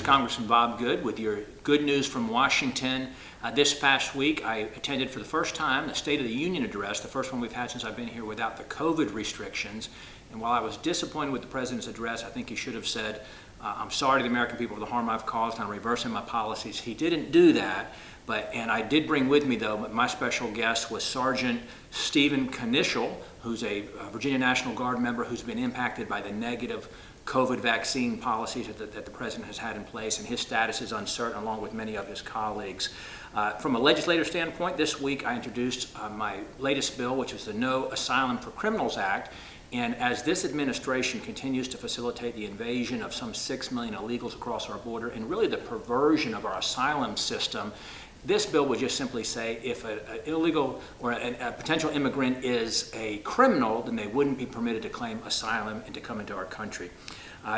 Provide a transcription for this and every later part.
Congressman Bob Good with your good news from Washington. This past week, I attended for the first time the State of the Union address, the first one we've had since I've been here without the COVID restrictions. And while I was disappointed with the President's address, I think he should have said, I'm sorry to the American people for the harm I've caused, and I'm reversing my policies. He didn't do that, and I did bring with me, though, my special guest was Sergeant Stephen Knishel, who's a Virginia National Guard member who's been impacted by the negative COVID vaccine policies that the President has had in place, and his status is uncertain, along with many of his colleagues. From a legislative standpoint, this week I introduced my latest bill, which is the No Asylum for Criminals Act. And as this administration continues to facilitate the invasion of some 6 million illegals across our border, and really the perversion of our asylum system, this bill would just simply say if an illegal or a potential immigrant is a criminal, then they wouldn't be permitted to claim asylum and to come into our country.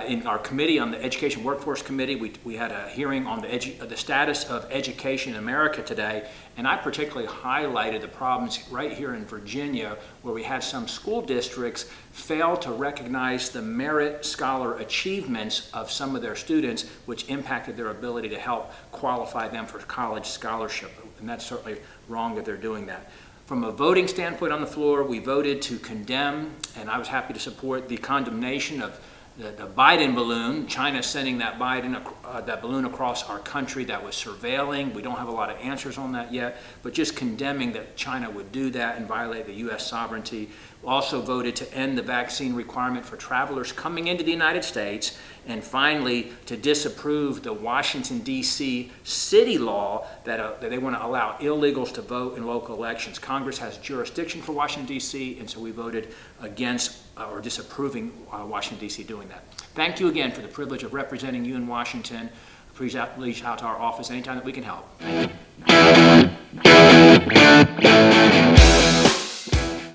In our committee, on the Education Workforce Committee, we had a hearing on the status of education in America today, and I particularly highlighted the problems right here in Virginia, where we have some school districts fail to recognize the merit scholar achievements of some of their students, which impacted their ability to help qualify them for college scholarship, and that's certainly wrong that they're doing that. From a voting standpoint on the floor, we voted to condemn, and I was happy to support the condemnation of the Biden balloon, China sending that balloon across our country that was surveilling. We don't have a lot of answers on that yet, but just condemning that China would do that and violate the U.S. sovereignty. We also voted to end the vaccine requirement for travelers coming into the United States, and finally to disapprove the Washington, D.C. city law that they want to allow illegals to vote in local elections. Congress has jurisdiction for Washington, D.C., and so we voted against or disapproving Washington, D.C. doing that. Thank you again for the privilege of representing you in Washington. Please reach out to our office anytime that we can help. Thank you.